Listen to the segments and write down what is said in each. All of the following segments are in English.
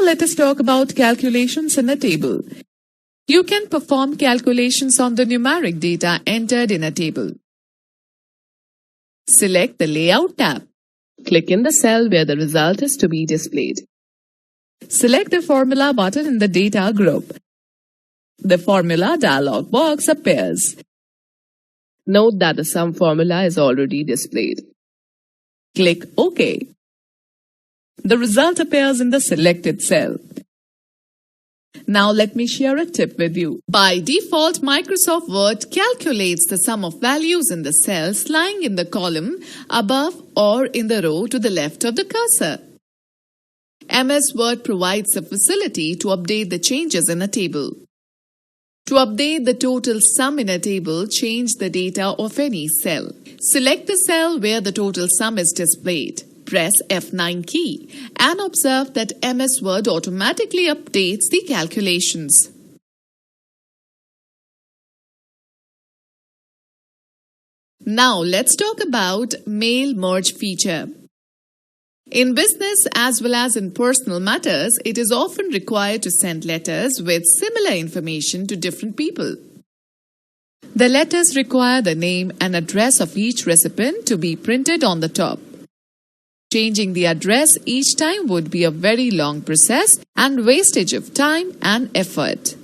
let us talk about calculations in a table. You can perform calculations on the numeric data entered in a table. Select the Layout tab. Click in the cell where the result is to be displayed. Select the Formula button in the Data group. The Formula dialog box appears. Note that the sum formula is already displayed. Click OK. The result appears in the selected cell. Now let me share a tip with you. By default, Microsoft Word calculates the sum of values in the cells lying in the column above or in the row to the left of the cursor. MS Word provides a facility to update the changes in a table. To update the total sum in a table, change the data of any cell. Select the cell where the total sum is displayed. Press F9 key and observe that MS Word automatically updates the calculations. Now let's talk about Mail Merge feature. In business as well as in personal matters, it is often required to send letters with similar information to different people. The letters require the name and address of each recipient to be printed on the top. Changing the address each time would be a very long process and wastage of time and effort.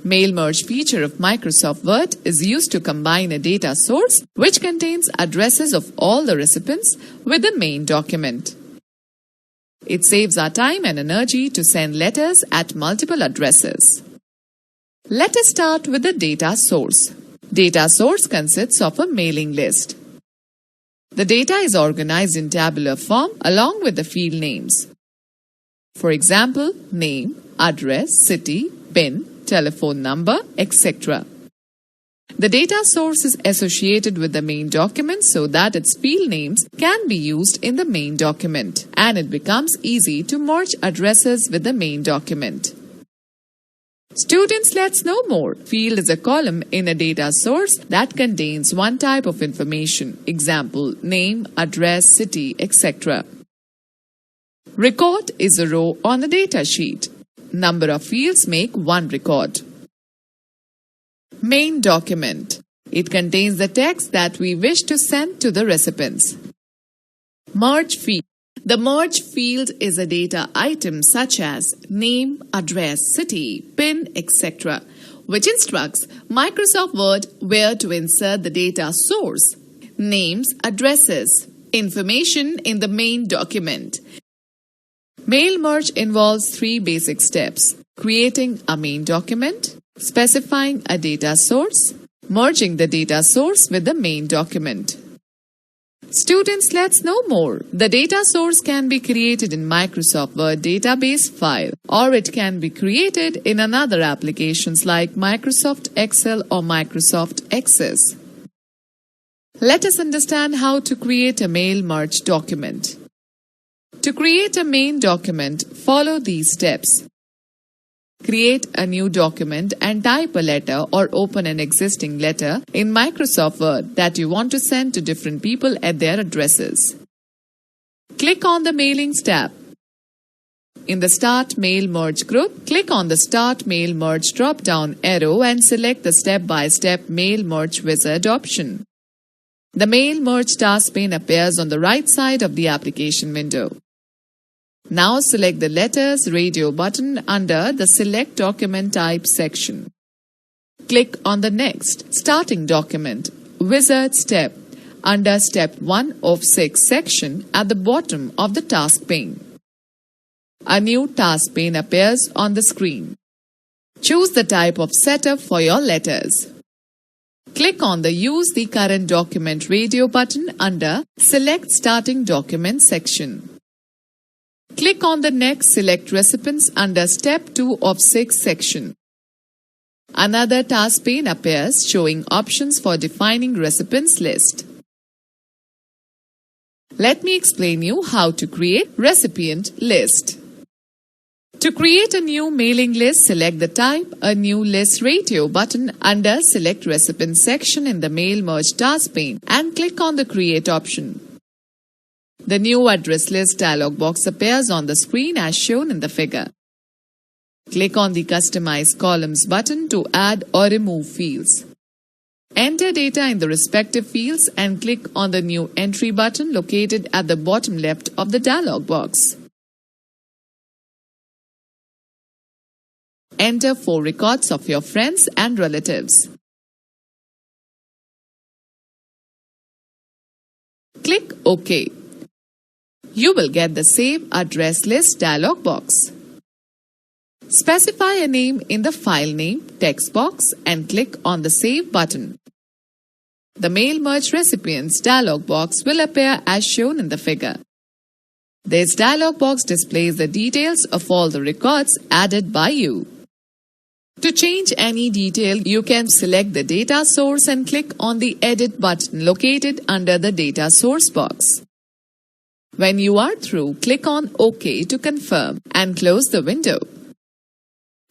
Mail Merge feature of Microsoft Word is used to combine a data source which contains addresses of all the recipients with the main document. It saves our time and energy to send letters at multiple addresses. Let us start with the data source. Data source consists of a mailing list. The data is organized in tabular form along with the field names. For example, name, address, city, PIN, telephone number, etc. The data source is associated with the main document so that its field names can be used in the main document, and it becomes easy to merge addresses with the main document. Students, let's know more. Field is a column in a data source that contains one type of information, example, name, address, city, etc. Record is a row on the data sheet. Number of fields make one record. Main document. It contains the text that we wish to send to the recipients. Merge field. The merge field is a data item such as name, address, city, PIN, etc., which instructs Microsoft Word where to insert the data source, names, addresses, information in the main document. Mail Merge involves three basic steps: creating a main document, specifying a data source, merging the data source with the main document. Students, let's know more. The data source can be created in Microsoft Word database file, or it can be created in another applications like Microsoft Excel or Microsoft Access. Let us understand how to create a mail merge document. To create a main document, follow these steps. Create a new document and type a letter or open an existing letter in Microsoft Word that you want to send to different people at their addresses. Click on the Mailings tab. In the Start Mail Merge group, click on the Start Mail Merge drop-down arrow and select the Step-by-Step Mail Merge Wizard option. The Mail Merge task pane appears on the right side of the application window. Now select the Letters radio button under the Select Document Type section. Click on the Next Starting Document Wizard step under Step 1 of 6 section at the bottom of the task pane. A new task pane appears on the screen. Choose the type of setup for your letters. Click on the Use the Current Document radio button under Select Starting Document section. Click on the Next Select Recipients under Step 2 of 6 section. Another task pane appears showing options for defining recipients list. Let me explain you how to create recipient list. To create a new mailing list, select the Type a New List radio button under Select Recipient section in the Mail Merge task pane and click on the Create option. The new address list dialog box appears on the screen as shown in the figure. Click on the Customize Columns button to add or remove fields. Enter data in the respective fields and click on the New Entry button located at the bottom left of the dialog box. Enter 4 records of your friends and relatives. Click OK. You will get the Save Address List dialog box. Specify a name in the File Name text box and click on the Save button. The Mail Merge Recipients dialog box will appear as shown in the figure. This dialog box displays the details of all the records added by you. To change any detail, you can select the data source and click on the Edit button located under the Data Source box. When you are through, click on OK to confirm and close the window.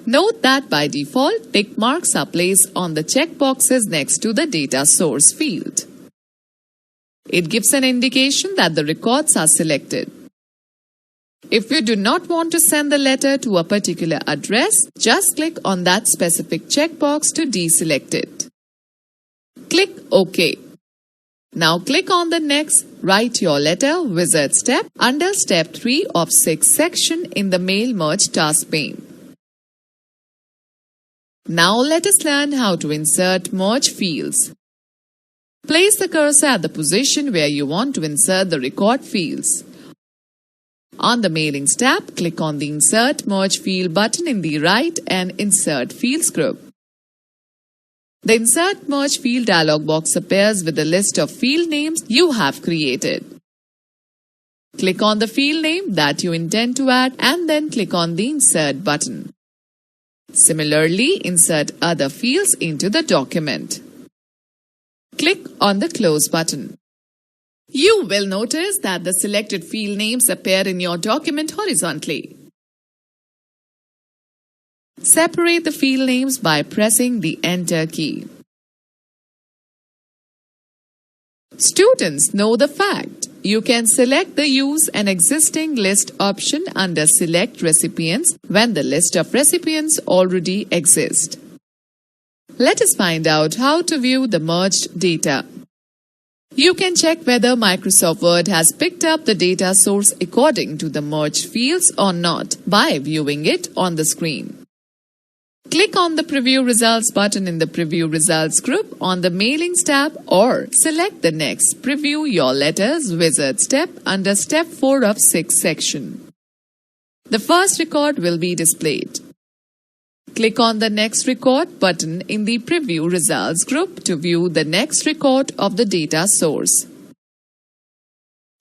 Note that by default, tick marks are placed on the checkboxes next to the Data Source field. It gives an indication that the records are selected. If you do not want to send the letter to a particular address, just click on that specific checkbox to deselect it. Click OK. Now click on the Next Write Your Letter Wizard step under Step 3 of 6 section in the Mail Merge task pane. Now let us learn how to insert merge fields. Place the cursor at the position where you want to insert the record fields. On the Mailings tab, click on the Insert Merge Field button in the right and Insert Fields group. The Insert Merge Field dialog box appears with a list of field names you have created. Click on the field name that you intend to add and then click on the Insert button. Similarly, insert other fields into the document. Click on the Close button. You will notice that the selected field names appear in your document horizontally. Separate the field names by pressing the Enter key. Students know the fact you can select the Use an Existing List option under Select Recipients when the list of recipients already exists. Let us find out how to view the merged data. You can check whether Microsoft Word has picked up the data source according to the merged fields or not by viewing it on the screen. Click on the Preview Results button in the Preview Results group on the Mailings tab or select the next Preview Your Letters Wizard step under Step 4 of 6 section. The first record will be displayed. Click on the Next Record button in the Preview Results group to view the next record of the data source.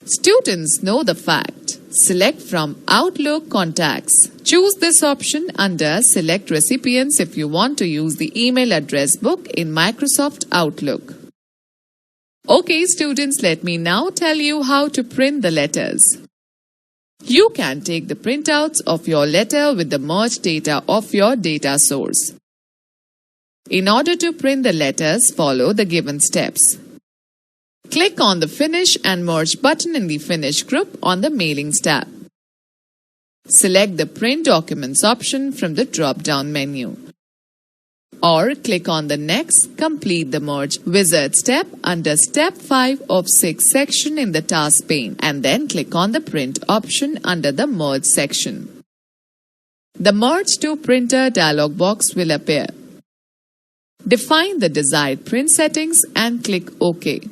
Students know the fact. Select from Outlook Contacts. Choose this option under Select Recipients if you want to use the email address book in Microsoft Outlook. Okay, students, let me now tell you how to print the letters. You can take the printouts of your letter with the merged data of your data source. In order to print the letters, follow the given steps. Click on the Finish and Merge button in the Finish group on the Mailings tab. Select the Print Documents option from the drop-down menu. Or click on the Next Complete the Merge Wizard step under Step 5 of 6 section in the task pane and then click on the Print option under the Merge section. The Merge to Printer dialog box will appear. Define the desired print settings and click OK.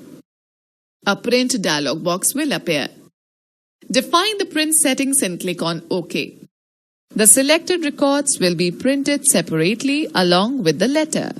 A print dialog box will appear. Define the print settings and click on OK. The selected records will be printed separately along with the letter.